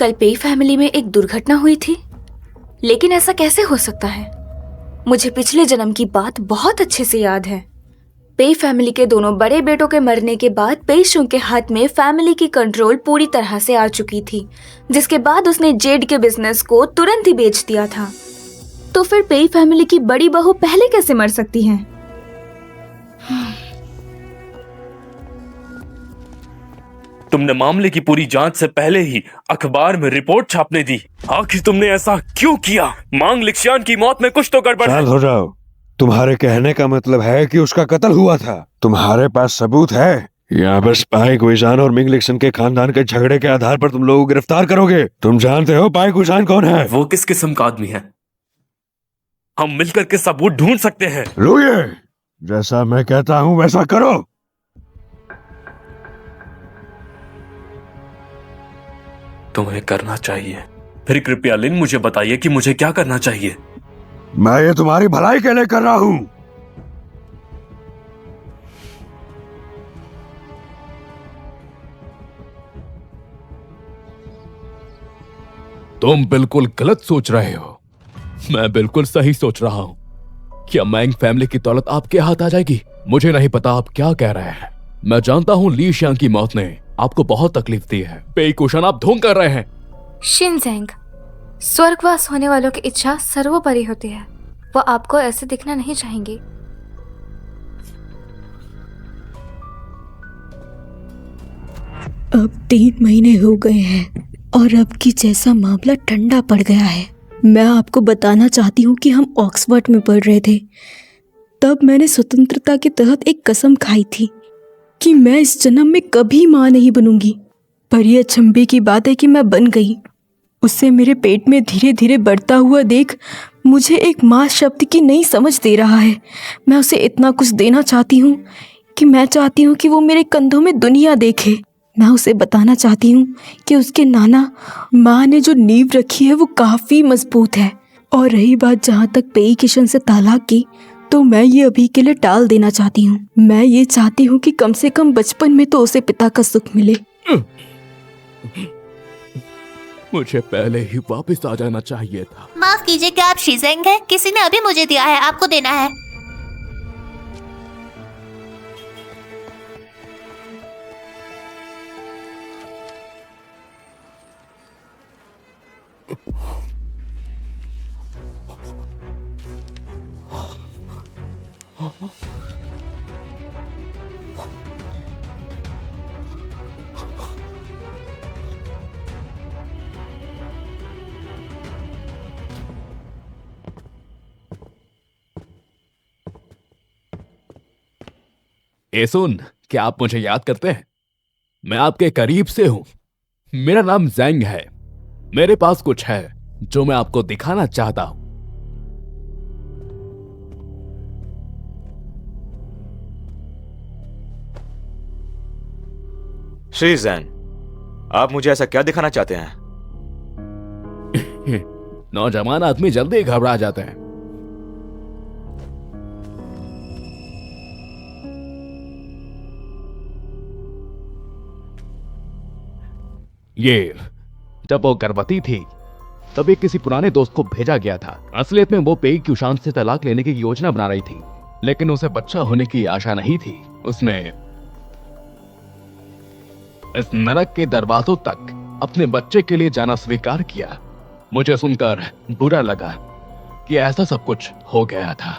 कल पेई फैमिली में एक दुर्घटना हुई थी, लेकिन ऐसा कैसे हो सकता है? मुझे पिछले जन्म की बात बहुत अच्छे से याद है। पेई फैमिली के दोनों बड़े बेटों के मरने के बाद पेई शुंग के हाथ में फैमिली की कंट्रोल पूरी तरह से आ चुकी थी, जिसके बाद उसने जेड के बिजनेस को तुरंत ही बेच दिया था। तो फिर पेई फैमिली की बड़ी बहू पहले कैसे मर सकती हैं? तुमने मामले की पूरी जांच से पहले ही अखबार में रिपोर्ट छापने दी। आखिर तुमने ऐसा क्यों किया? मांग लिक्शियान की मौत में कुछ तो गड़बड़ है। शांत हो जाओ। तुम्हारे कहने का मतलब है कि उसका कत्ल हुआ था। तुम्हारे पास सबूत है या बस पाइक गुइशान और मिंग लिक्सन के खानदान के झगड़े के आधार पर तुम लोगों को गिरफ्तार करोगे? तुम जानते हो पाइक गुइशान कौन है? वो किस किस्म का आदमी है? हम मिलकर के सबूत ढूंढ सकते हैं। लुए, जैसा मैं कहता हूँ वैसा करो। तुम्हें करना चाहिए। फिर कृपया लिन मुझे बताइए कि मुझे क्या करना चाहिए। मैं ये तुम्हारी भलाई के लिए कर रहा हूँ। तुम बिल्कुल गलत सोच रहे हो। मैं बिल्कुल सही सोच रहा हूँ। क्या मैंग फैमिली की दौलत आपके हाथ आ जाएगी? मुझे नहीं पता आप क्या कह रहे हैं। मैं जानता हूँ ली शियांग की मौत ने आपको बहुत तकलीफ दी है। पेई कुशन आप ढोंग कर रहे हैं। शिनजेंग, स्वर्गवास होने वालों की इच्छा सर्वोपरि होती है। वो आपको ऐसे दिखना नहीं चाहेंगे। अब 3 महीने हो गए हैं और अब की जैसा मामला ठंडा पड़ गया है। मैं आपको बताना चाहती हूँ कि हम ऑक्सफोर्ड में पढ़ रहे थे। तब मैंने स्वतंत्रता के तहत एक कसम खाई थी कि मैं इस जन्म में कभी माँ नहीं बनूंगी। पर यह अचंभे की बात है कि मैं बन गई। उससे मेरे पेट में धीरे धीरे बढ़ता हुआ देख मुझे एक माँ शब्द की नई समझ दे रहा है। मैं उसे इतना कुछ देना चाहती हूँ कि मैं चाहती हूँ कि वो मेरे कंधों में दुनिया देखे। मैं उसे बताना चाहती हूँ कि उसके नाना माँ ने जो नींव रखी है वो काफ़ी मजबूत है। और रही बात जहाँ तक पेई किशन से तालाक की, तो मैं ये अभी के लिए टाल देना चाहती हूँ। मैं ये चाहती हूँ कि कम से कम बचपन में तो उसे पिता का सुख मिले। मुझे पहले ही वापस आ जाना चाहिए था। माफ कीजिए, क्या आप शिजेंग हैं? किसी ने अभी मुझे दिया है, आपको देना है। ए सुन, क्या आप मुझे याद करते हैं? मैं आपके करीब से हूं। मेरा नाम जैंग है। मेरे पास कुछ है जो मैं आपको दिखाना चाहता हूं। श्री जैन, आप मुझे ऐसा क्या दिखाना चाहते हैं? नौजवान आदमी जल्दी घबरा जाते हैं। ये जब वो गर्भवती थी तब एक किसी पुराने दोस्त को भेजा गया था। असलियत में वो पेई क्यूशान से तलाक लेने की योजना बना रही थी, लेकिन उसे बच्चा होने की आशा नहीं थी। उसने इस नरक के दरवाजों तक अपने बच्चे के लिए जाना स्वीकार किया। मुझे सुनकर बुरा लगा कि ऐसा सब कुछ हो गया था।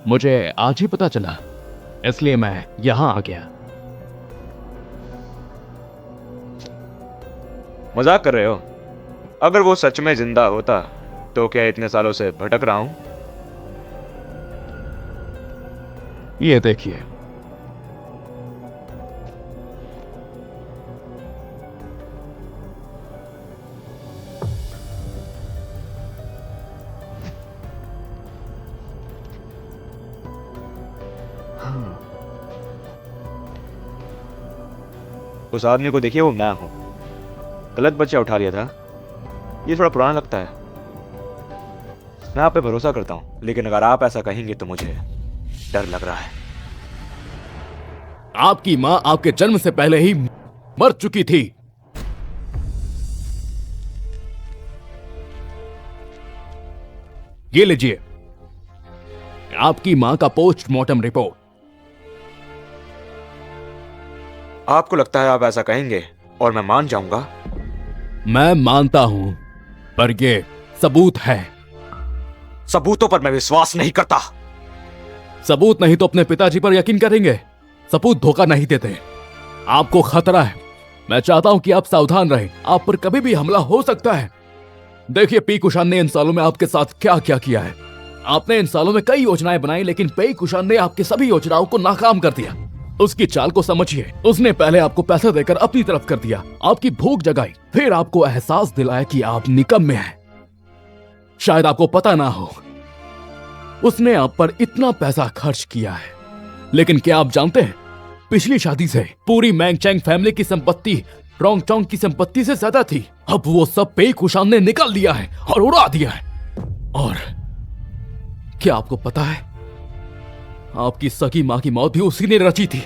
मुझे आज ही पता चला, इसलिए मैं यहां आ गया। मजाक कर रहे हो? अगर वो सच में जिंदा होता तो क्या इतने सालों से भटक रहा हूं? ये देखिए, उस आदमी को देखिए, वो मैं हूं। गलत बच्चा उठा लिया था। ये थोड़ा पुराना लगता है। मैं आप पे भरोसा करता हूं, लेकिन अगर आप ऐसा कहेंगे तो मुझे डर लग रहा है। आपकी मां आपके जन्म से पहले ही मर चुकी थी। ये लीजिए आपकी मां का पोस्टमार्टम रिपोर्ट। आपको लगता है आप ऐसा कहेंगे और मैं मान जाऊंगा? मैं मानता हूं, पर ये सबूत है। सबूतों पर मैं विश्वास नहीं करता। सबूत नहीं तो अपने पिताजी पर यकीन करेंगे। सबूत धोखा नहीं देते। आपको खतरा है। मैं चाहता हूं कि आप सावधान रहें। आप पर कभी भी हमला हो सकता है। देखिए पी कुशान ने इन सालों में आपके साथ क्या क्या किया है। आपने इन सालों में कई योजनाएं बनाई, लेकिन पेई कुशान ने आपकी सभी योजनाओं को नाकाम कर दिया। उसकी चाल को समझिए। उसने पहले आपको पैसा देकर अपनी तरफ कर दिया, आपकी भूख जगाई, फिर आपको एहसास दिलाया कि आप निकम्मे हैं। शायद आपको पता ना हो, उसने आप पर इतना पैसा खर्च किया है। लेकिन क्या आप जानते हैं, पिछली शादी से पूरी मैंग चैंग फैमिली की संपत्ति रोंग चोंग की संपत्ति से ज्यादा थी। अब वो सब पेई कुशान ने निकाल लिया है और उड़ा दिया है। और क्या आपको पता है, आपकी सगी मां की मौत भी उसी ने रची थी।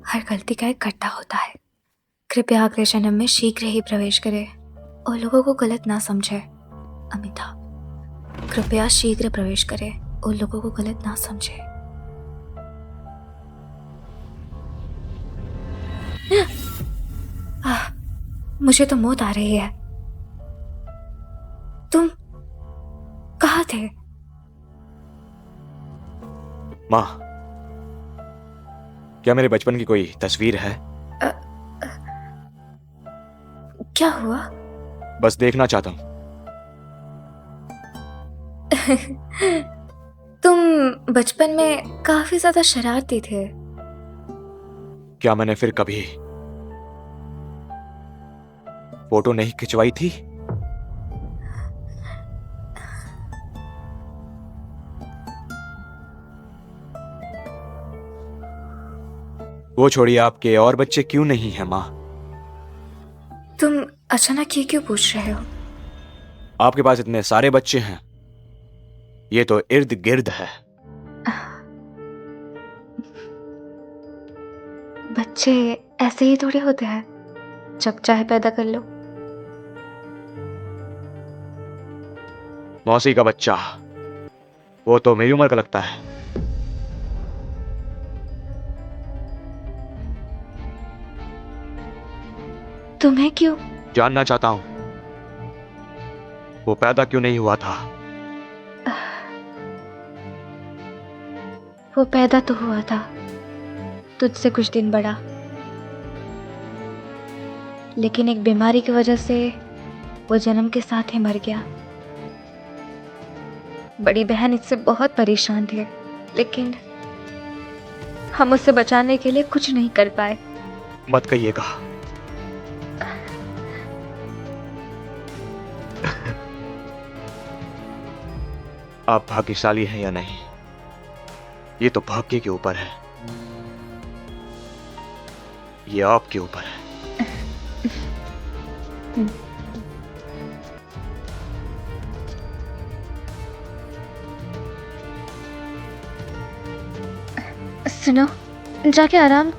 हर गलती का एक घट्टा होता है। कृपया अगले जन्म में शीघ्र ही प्रवेश करें और लोगों को गलत ना समझे। अमिताभ, कृपया शीघ्र प्रवेश करें और लोगों को गलत ना समझे। मुझे तो मौत आ रही है। तुम कहाँ थे? माँ, क्या मेरे बचपन की कोई तस्वीर है? क्या हुआ? बस देखना चाहता हूँ। तुम बचपन में काफी ज्यादा शरारती थे। क्या मैंने फिर कभी फोटो नहीं खिंचवाई थी? वो छोड़िए, आपके और बच्चे क्यों नहीं हैं माँ? तुम अचानक ये क्यों पूछ रहे हो? आपके पास इतने सारे बच्चे हैं, ये तो इर्द गिर्द है। बच्चे ऐसे ही थोड़े होते हैं, जब चाहे पैदा कर लो। मौसी का बच्चा, वो तो मेरी उम्र का लगता है। तुम्हें क्यों? जानना चाहता हूं, वो पैदा क्यों नहीं हुआ था? वो पैदा तो हुआ था, तुझसे कुछ दिन बड़ा, लेकिन एक बीमारी की वजह से वो जन्म के साथ ही मर गया। बड़ी बहन इससे बहुत परेशान थी, लेकिन हम उसे बचाने के लिए कुछ नहीं कर पाए। मत कहिएगा। आप भाग्यशाली हैं या नहीं, ये तो भाग्य के ऊपर है, ये आपके ऊपर है। सुनो, जाके आराम।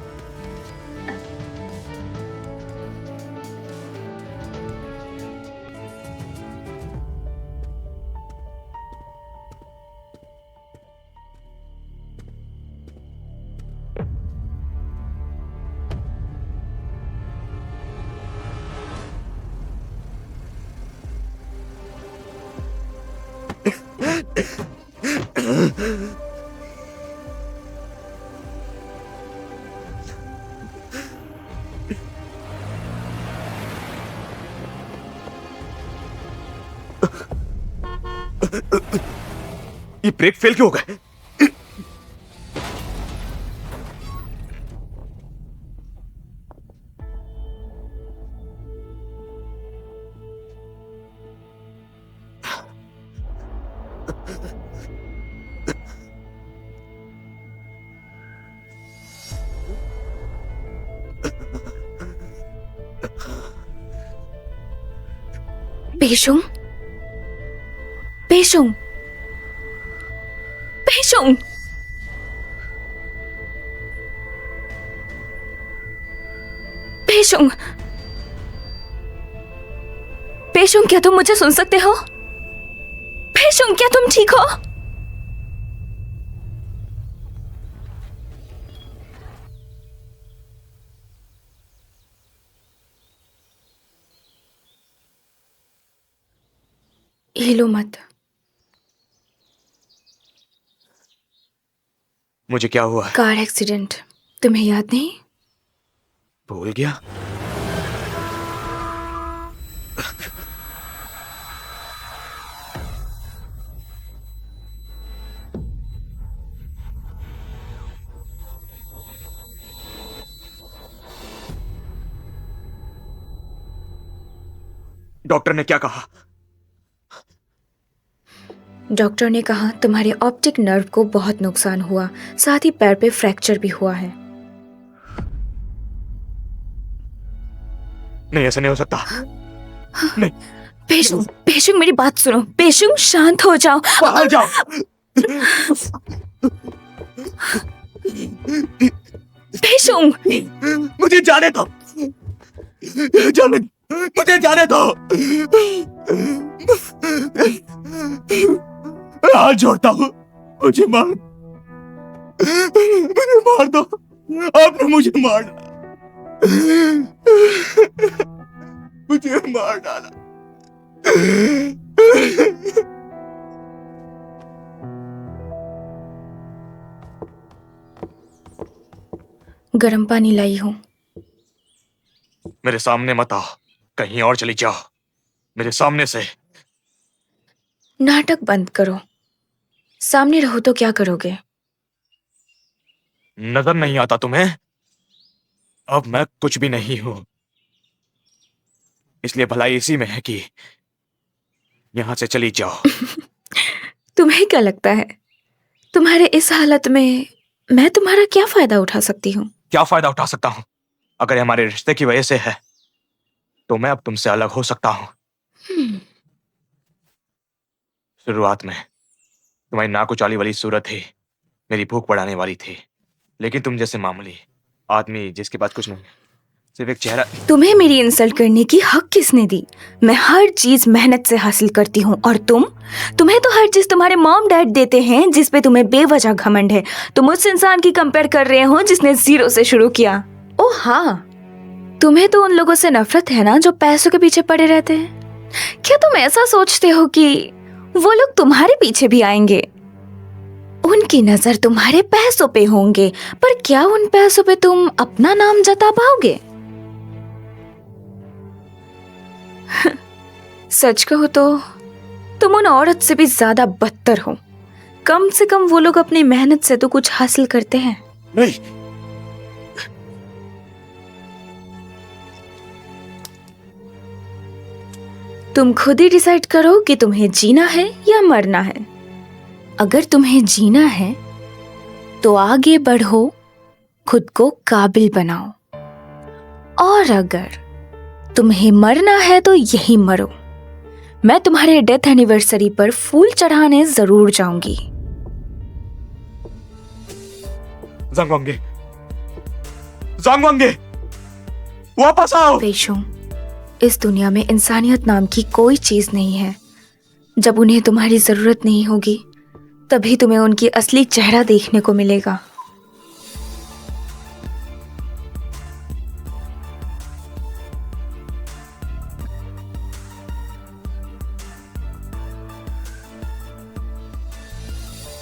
ये ब्रेक फेल क्यों हो गए? पेशुंग, पेशुंग, पेशुंग, पेशुंग, पेशुंग, क्या तुम मुझे सुन सकते हो? पेशुंग, क्या तुम ठीक हो? हिलो मत। मुझे क्या हुआ? Car accident. तुम्हें याद नहीं? भूल गया? डॉक्टर ने क्या कहा? डॉक्टर ने कहा तुम्हारे ऑप्टिक नर्व को बहुत नुकसान हुआ, साथ ही पैर पे फ्रैक्चर भी हुआ है। नहीं, ऐसा नहीं हो सकता। नहीं। पेशुंग, पेशुंग, मेरी बात सुनो। पेशुंग, शांत हो जाओ। बाहर जाओ। पेशुंग, मुझे जाने दो। मुझे जाने दो। हाथ जोड़ता हूँ, मुझे मार दो। आपने मुझे मार डाला। मुझे मार डाला। गर्म पानी लाई हूं। मेरे सामने मत आओ, कहीं और चली जाओ। मेरे सामने से। नाटक बंद करो। सामने रहो तो क्या करोगे? नजर नहीं आता तुम्हें? अब मैं कुछ भी नहीं हूं, इसलिए भलाई इसी में है कि यहां से चली जाओ। तुम्हें क्या लगता है तुम्हारे इस हालत में मैं तुम्हारा क्या फायदा उठा सकती हूँ? क्या फायदा उठा सकता हूं? अगर ये हमारे रिश्ते की वजह से है तो मैं अब तुमसे अलग हो सकता हूं। शुरुआत में तुम्हारी नाकुचाली वाली सूरत ही मेरी भूख बढ़ाने वाली थी, लेकिन तुम जैसे मामूली आदमी जिसके पास कुछ नहीं, सिर्फ एक चेहरा। तुम्हें मेरी इंसल्ट करने की हक किसने दी? मैं हर चीज मेहनत से हासिल करती हूँ और तुम्हें तो हर चीज तुम्हारे मॉम डैड देते हैं जिस पे तुम्हें बेवजह घमंड है। तुम उस इंसान की कंपेयर कर रहे हो जिसने 0 से शुरू किया। ओ हाँ, तुम्हें तो उन लोगों से नफरत है ना जो पैसों के पीछे पड़े रहते हैं। क्या तुम ऐसा सोचते हो कि वो लोग तुम्हारे पीछे भी आएंगे? उनकी नजर तुम्हारे पैसों पे होंगे, पर क्या उन पैसों पे तुम अपना नाम जता पाओगे? सच कहो तो तुम उन औरत से भी ज्यादा बदतर हो। कम से कम वो लोग अपनी मेहनत से तो कुछ हासिल करते हैं। नहीं, तुम खुद ही डिसाइड करो कि तुम्हें जीना है या मरना है। अगर तुम्हें जीना है तो आगे बढ़ो, खुद को काबिल बनाओ, और अगर तुम्हें मरना है तो यही मरो। मैं तुम्हारे डेथ एनिवर्सरी पर फूल चढ़ाने जरूर जाऊंगी। ज़ांगवांगे, ज़ांगवांगे, वापस आओ। पेशुंग, इस दुनिया में इंसानियत नाम की कोई चीज नहीं है। जब उन्हें तुम्हारी जरूरत नहीं होगी तभी तुम्हें उनकी असली चेहरा देखने को मिलेगा।